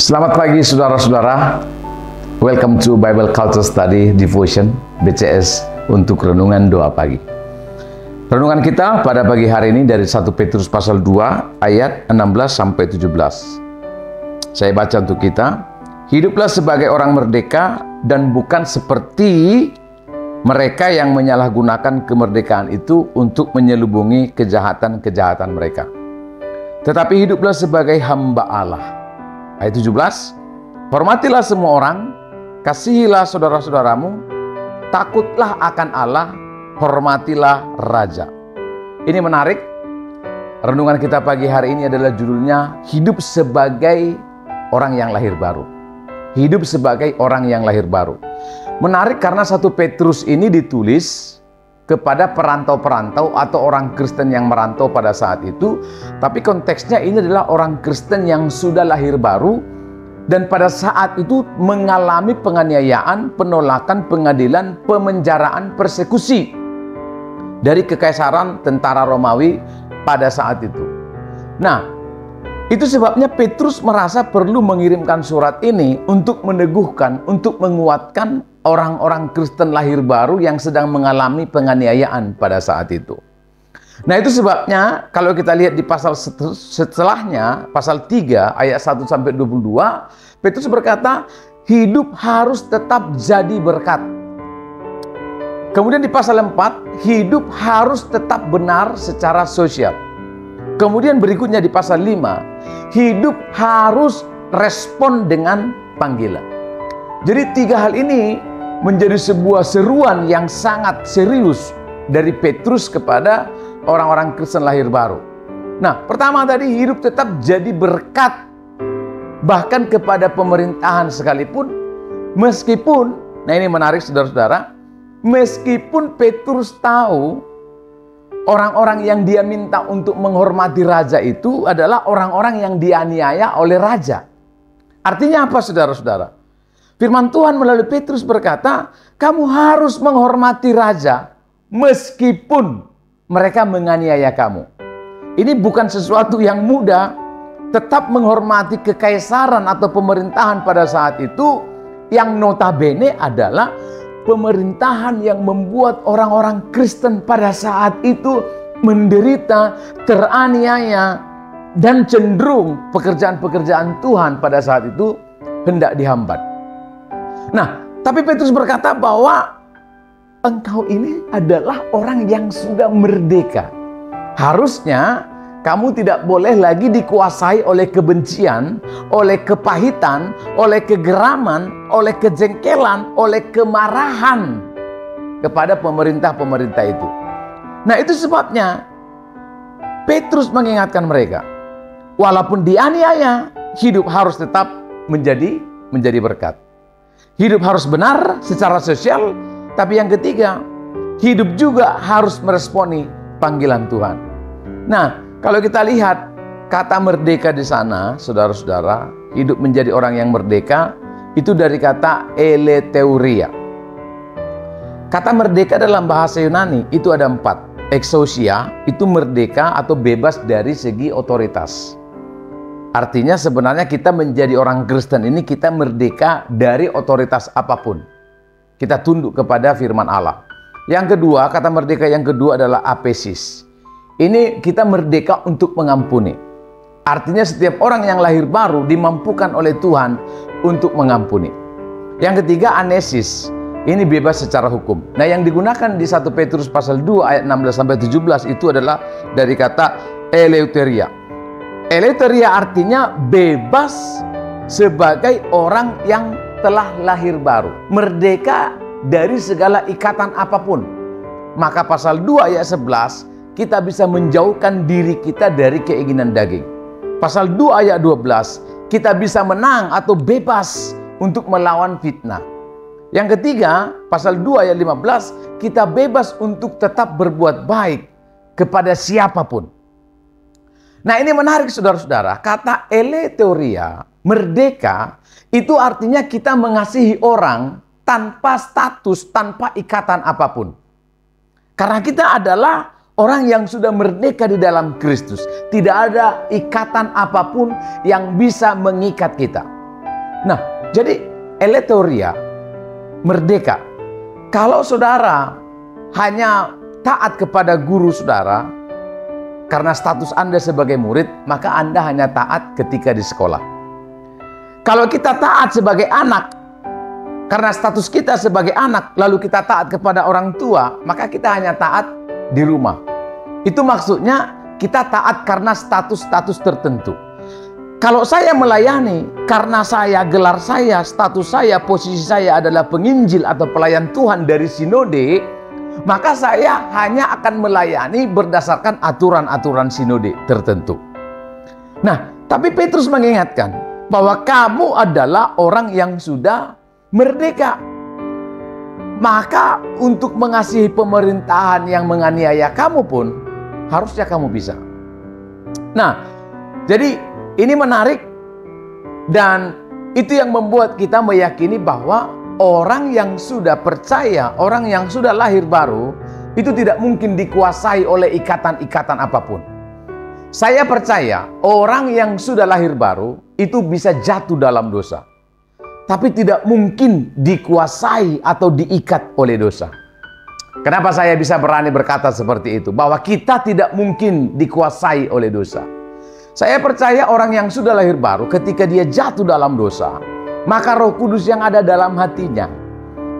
Selamat pagi saudara-saudara. Welcome to Bible Culture Study Devotion BCS untuk renungan doa pagi. Renungan kita pada pagi hari ini dari 1 Petrus pasal 2 ayat 16 sampai 17. Saya baca untuk kita. Hiduplah sebagai orang merdeka dan bukan seperti mereka yang menyalahgunakan kemerdekaan itu untuk menyelubungi kejahatan-kejahatan mereka. Tetapi hiduplah sebagai hamba Allah. Ayat 17, hormatilah semua orang, kasihilah saudara-saudaramu, takutlah akan Allah, hormatilah raja. Ini menarik. Renungan kita pagi hari ini adalah judulnya hidup sebagai orang yang lahir baru. Hidup sebagai orang yang lahir baru. Menarik karena 1 Petrus ini ditulis kepada perantau-perantau atau orang Kristen yang merantau pada saat itu. Tapi konteksnya ini adalah orang Kristen yang sudah lahir baru dan pada saat itu mengalami penganiayaan, penolakan, pengadilan, pemenjaraan, persekusi dari kekaisaran tentara Romawi pada saat itu. Nah, itu sebabnya Petrus merasa perlu mengirimkan surat ini untuk meneguhkan, untuk menguatkan orang-orang Kristen lahir baru yang sedang mengalami penganiayaan pada saat itu. Nah, itu sebabnya kalau kita lihat di pasal setelahnya, pasal 3 ayat 1 sampai 22, Petrus berkata, hidup harus tetap jadi berkat. Kemudian di pasal 4, hidup harus tetap benar secara sosial. Kemudian berikutnya di pasal 5, hidup harus respon dengan panggilan. Jadi 3 hal ini menjadi sebuah seruan yang sangat serius dari Petrus kepada orang-orang Kristen lahir baru. Nah, pertama tadi hidup tetap jadi berkat bahkan kepada pemerintahan sekalipun, meskipun, nah ini menarik saudara-saudara, meskipun Petrus tahu orang-orang yang dia minta untuk menghormati raja itu adalah orang-orang yang dianiaya oleh raja. Artinya apa saudara-saudara? Firman Tuhan melalui Petrus berkata, kamu harus menghormati raja meskipun mereka menganiaya kamu. Ini bukan sesuatu yang mudah. Tetap menghormati kekaisaran atau pemerintahan pada saat itu yang notabene adalah pemerintahan yang membuat orang-orang Kristen pada saat itu menderita, teraniaya, dan cenderung pekerjaan-pekerjaan Tuhan pada saat itu hendak dihambat. Nah, tapi Petrus berkata bahwa engkau ini adalah orang yang sudah merdeka. Harusnya kamu tidak boleh lagi dikuasai oleh kebencian, oleh kepahitan, oleh kegeraman, oleh kejengkelan, oleh kemarahan kepada pemerintah-pemerintah itu. Nah, itu sebabnya Petrus mengingatkan mereka, walaupun dianiaya, hidup harus tetap menjadi berkat. Hidup harus benar secara sosial, tapi yang ketiga, hidup juga harus meresponi panggilan Tuhan. Nah, kalau kita lihat kata merdeka di sana, saudara-saudara, hidup menjadi orang yang merdeka, itu dari kata eleutheria. Kata merdeka dalam bahasa Yunani itu ada 4. Exousia, itu merdeka atau bebas dari segi otoritas. Artinya sebenarnya kita menjadi orang Kristen ini kita merdeka dari otoritas apapun. Kita tunduk kepada firman Allah. Yang kedua, kata merdeka yang kedua adalah apesis. Ini kita merdeka untuk mengampuni. Artinya setiap orang yang lahir baru dimampukan oleh Tuhan untuk mengampuni. Yang ketiga, anesis. Ini bebas secara hukum. Nah, yang digunakan di 1 Petrus pasal 2 ayat 16 sampai 17 itu adalah dari kata eleutheria. Eleutheria artinya bebas sebagai orang yang telah lahir baru. Merdeka dari segala ikatan apapun. Maka pasal 2 ayat 11 kita bisa menjauhkan diri kita dari keinginan daging. Pasal 2 ayat 12 kita bisa menang atau bebas untuk melawan fitnah. Yang ketiga, pasal 2 ayat 15 kita bebas untuk tetap berbuat baik kepada siapapun. Nah, ini menarik saudara-saudara. Kata eleutheria, merdeka, itu artinya kita mengasihi orang tanpa status, tanpa ikatan apapun. Karena kita adalah orang yang sudah merdeka di dalam Kristus. Tidak ada ikatan apapun yang bisa mengikat kita. Nah, jadi eletoria, merdeka. Kalau saudara hanya taat kepada guru saudara, karena status Anda sebagai murid, maka Anda hanya taat ketika di sekolah. Kalau kita taat sebagai anak, karena status kita sebagai anak, lalu kita taat kepada orang tua, maka kita hanya taat di rumah. Itu maksudnya kita taat karena status-status tertentu. Kalau saya melayani karena saya, gelar saya, status saya, posisi saya adalah penginjil atau pelayan Tuhan dari sinode, maka saya hanya akan melayani berdasarkan aturan-aturan sinode tertentu. Nah, tapi Petrus mengingatkan bahwa kamu adalah orang yang sudah merdeka. Maka untuk mengasihi pemerintahan yang menganiaya kamu pun harusnya kamu bisa. Nah, jadi ini menarik, dan itu yang membuat kita meyakini bahwa orang yang sudah percaya, orang yang sudah lahir baru, itu tidak mungkin dikuasai oleh ikatan-ikatan apapun. Saya percaya orang yang sudah lahir baru itu bisa jatuh dalam dosa, tapi tidak mungkin dikuasai atau diikat oleh dosa. Kenapa saya bisa berani berkata seperti itu? Bahwa kita tidak mungkin dikuasai oleh dosa. Saya percaya orang yang sudah lahir baru ketika dia jatuh dalam dosa, maka Roh Kudus yang ada dalam hatinya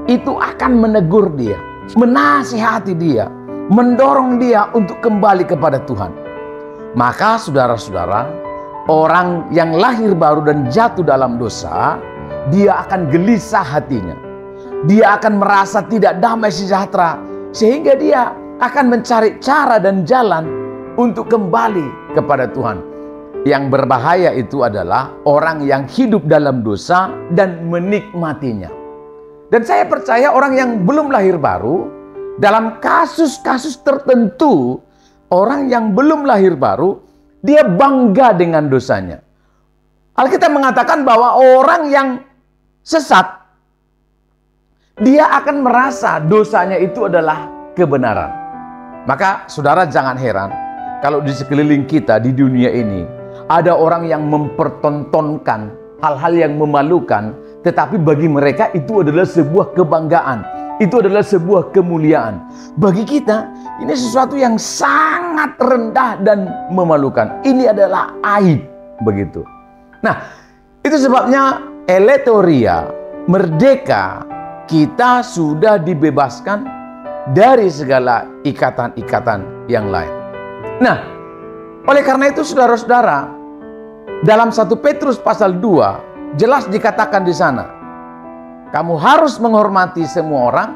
itu akan menegur dia, menasihati dia, mendorong dia untuk kembali kepada Tuhan. Maka saudara-saudara, orang yang lahir baru dan jatuh dalam dosa, dia akan gelisah hatinya. Dia akan merasa tidak damai sejahtera, sehingga dia akan mencari cara dan jalan untuk kembali kepada Tuhan. Yang berbahaya itu adalah orang yang hidup dalam dosa dan menikmatinya. Dan saya percaya orang yang belum lahir baru, dalam kasus-kasus tertentu, orang yang belum lahir baru, dia bangga dengan dosanya. Alkitab mengatakan bahwa orang yang sesat, dia akan merasa dosanya itu adalah kebenaran. Maka saudara jangan heran kalau di sekeliling kita di dunia ini ada orang yang mempertontonkan hal-hal yang memalukan, tetapi bagi mereka itu adalah sebuah kebanggaan, itu adalah sebuah kemuliaan. Bagi kita ini sesuatu yang sangat rendah dan memalukan. Ini adalah aib, begitu. Nah, itu sebabnya eletoria, merdeka, kita sudah dibebaskan dari segala ikatan-ikatan yang lain. Nah, oleh karena itu saudara-saudara, dalam 1 Petrus pasal 2 jelas dikatakan di sana, kamu harus menghormati semua orang,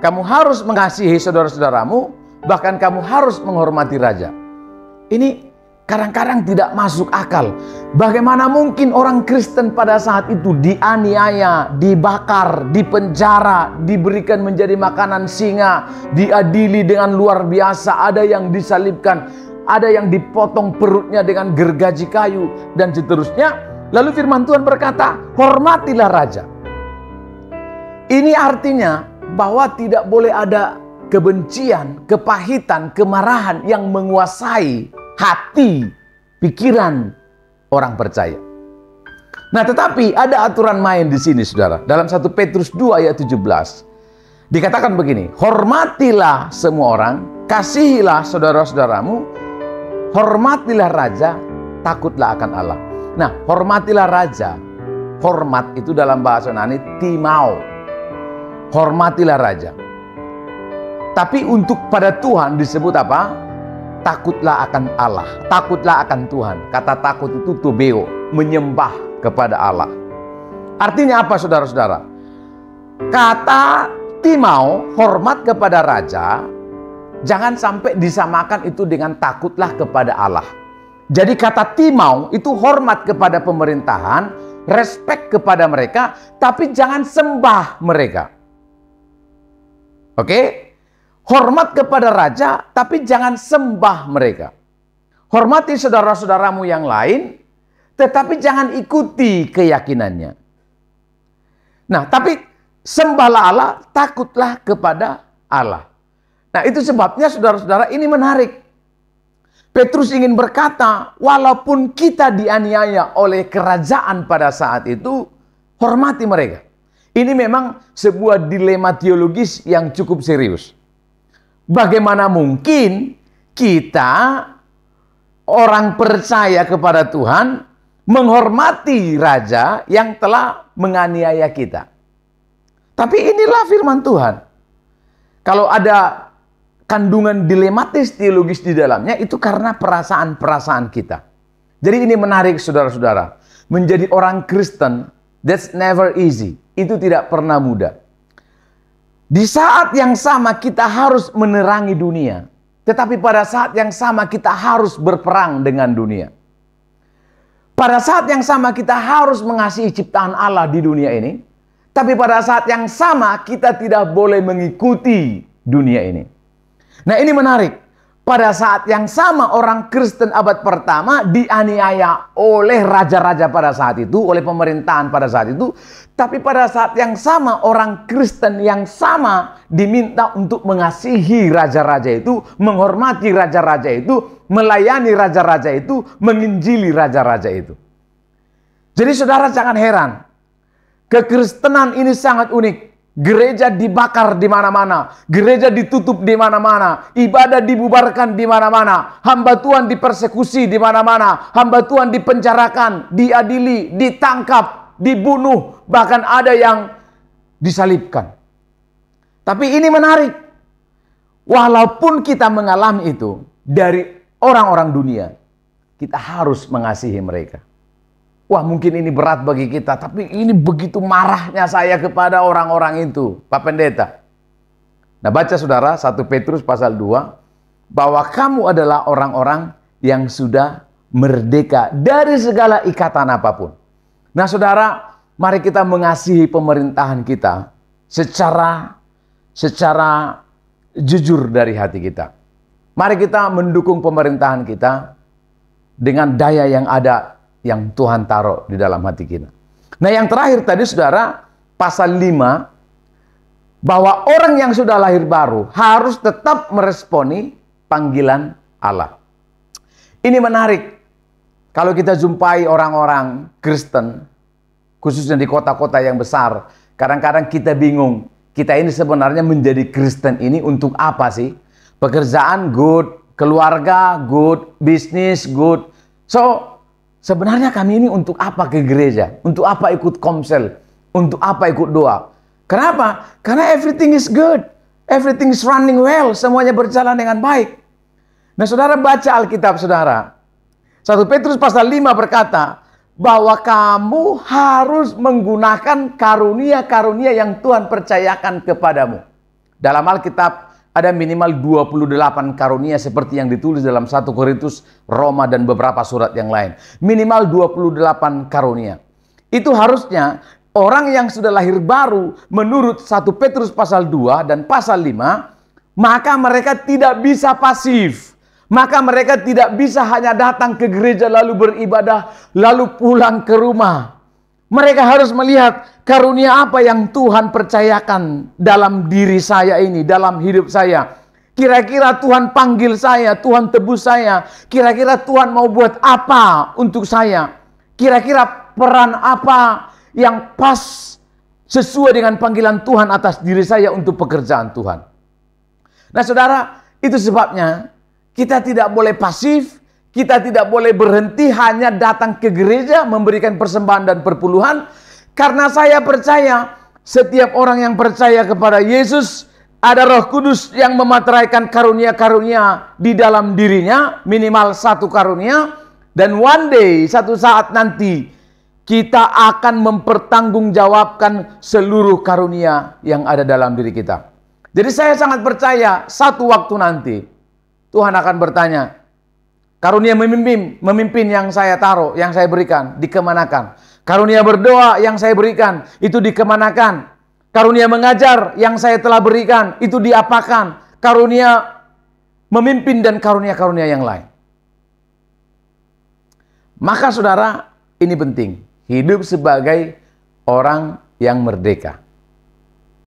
kamu harus mengasihi saudara-saudaramu, bahkan kamu harus menghormati raja. Ini kadang-kadang tidak masuk akal. Bagaimana mungkin orang Kristen pada saat itu dianiaya, dibakar, dipenjara, diberikan menjadi makanan singa, diadili dengan luar biasa, ada yang disalibkan, ada yang dipotong perutnya dengan gergaji kayu, dan seterusnya. Lalu firman Tuhan berkata, hormatilah raja. Ini artinya bahwa tidak boleh ada kebencian, kepahitan, kemarahan yang menguasai hati, pikiran orang percaya. Nah, tetapi ada aturan main di sini, saudara. Dalam 1 Petrus 2 ayat 17 dikatakan begini, hormatilah semua orang, kasihilah saudara-saudaramu, hormatilah raja, takutlah akan Allah. Nah, hormatilah raja. Hormat itu dalam bahasa Yunani timao. Hormatilah raja. Tapi untuk pada Tuhan disebut apa? Takutlah akan Allah. Takutlah akan Tuhan. Kata takut itu tobeo, menyembah kepada Allah. Artinya apa, saudara-saudara? Kata timao, hormat kepada raja, jangan sampai disamakan itu dengan takutlah kepada Allah. Jadi kata timau itu hormat kepada pemerintahan, respek kepada mereka, tapi jangan sembah mereka. Oke? Hormat kepada raja, tapi jangan sembah mereka. Hormati saudara-saudaramu yang lain, tetapi jangan ikuti keyakinannya. Nah, tapi sembahlah Allah, takutlah kepada Allah. Nah, itu sebabnya saudara-saudara ini menarik. Petrus ingin berkata, walaupun kita dianiaya oleh kerajaan pada saat itu, Hormati mereka. Ini memang sebuah dilema teologis yang cukup serius. Bagaimana mungkin kita, orang percaya kepada Tuhan, menghormati raja yang telah menganiaya kita? Tapi inilah firman Tuhan. Kalau ada kandungan dilematis teologis di dalamnya, itu karena perasaan-perasaan kita. Jadi ini menarik, saudara-saudara. Menjadi orang Kristen, that's never easy. Itu tidak pernah mudah. Di saat yang sama kita harus menerangi dunia. Tetapi pada saat yang sama kita harus berperang dengan dunia. Pada saat yang sama kita harus mengasihi ciptaan Allah di dunia ini. Tapi pada saat yang sama kita tidak boleh mengikuti dunia ini. Nah, ini menarik. Pada saat yang sama orang Kristen abad pertama dianiaya oleh raja-raja pada saat itu, oleh pemerintahan pada saat itu. Tapi pada saat yang sama orang Kristen yang sama diminta untuk mengasihi raja-raja itu, menghormati raja-raja itu, melayani raja-raja itu, menginjili raja-raja itu. Jadi saudara jangan heran. Kekristenan ini sangat unik. Gereja dibakar di mana-mana, gereja ditutup di mana-mana, ibadah dibubarkan di mana-mana, hamba Tuhan dipersekusi di mana-mana, hamba Tuhan dipenjarakan, diadili, ditangkap, dibunuh, bahkan ada yang disalibkan. Tapi ini menarik. Walaupun kita mengalami itu dari orang-orang dunia, kita harus mengasihi mereka. Wah, mungkin ini berat bagi kita, tapi ini begitu marahnya saya kepada orang-orang itu, Pak Pendeta. Nah, baca saudara 1 Petrus pasal 2, bahwa kamu adalah orang-orang yang sudah merdeka dari segala ikatan apapun. Nah, saudara, mari kita mengasihi pemerintahan kita secara jujur dari hati kita. Mari kita mendukung pemerintahan kita dengan daya yang ada, yang Tuhan taruh di dalam hati kita. Nah, yang terakhir tadi saudara, pasal 5, bahwa orang yang sudah lahir baru harus tetap meresponi panggilan Allah. Ini menarik. Kalau kita jumpai orang-orang Kristen, khususnya di kota-kota yang besar, kadang-kadang kita bingung, kita ini sebenarnya menjadi Kristen ini untuk apa sih? Pekerjaan good, keluarga good, bisnis good. So, sebenarnya kami ini untuk apa ke gereja? Untuk apa ikut komsel? Untuk apa ikut doa? Kenapa? Karena everything is good. Everything is running well. Semuanya berjalan dengan baik. Nah, saudara baca Alkitab saudara. 1 Petrus pasal 5 berkata, bahwa kamu harus menggunakan karunia-karunia yang Tuhan percayakan kepadamu. Dalam Alkitab ada minimal 28 karunia seperti yang ditulis dalam 1 Korintus, Roma, dan beberapa surat yang lain. Minimal 28 karunia. Itu harusnya orang yang sudah lahir baru menurut 1 Petrus pasal 2 dan pasal 5, maka mereka tidak bisa pasif. Maka mereka tidak bisa hanya datang ke gereja lalu beribadah, lalu pulang ke rumah. Mereka harus melihat karunia apa yang Tuhan percayakan dalam diri saya ini, dalam hidup saya. Kira-kira Tuhan panggil saya, Tuhan tebus saya. Kira-kira Tuhan mau buat apa untuk saya. Kira-kira peran apa yang pas sesuai dengan panggilan Tuhan atas diri saya untuk pekerjaan Tuhan. Nah saudara, itu sebabnya kita tidak boleh pasif. Kita tidak boleh berhenti hanya datang ke gereja, memberikan persembahan dan perpuluhan. Karena saya percaya, setiap orang yang percaya kepada Yesus, ada Roh Kudus yang memateraikan karunia-karunia di dalam dirinya, minimal 1 karunia. Dan one day, satu saat nanti, kita akan mempertanggungjawabkan seluruh karunia yang ada dalam diri kita. Jadi saya sangat percaya, satu waktu nanti, Tuhan akan bertanya, karunia memimpin yang saya taruh, yang saya berikan, dikemanakan? Karunia berdoa yang saya berikan, itu dikemanakan? Karunia mengajar yang saya telah berikan, itu diapakan? Karunia memimpin dan karunia-karunia yang lain. Maka saudara, ini penting. Hidup sebagai orang yang merdeka.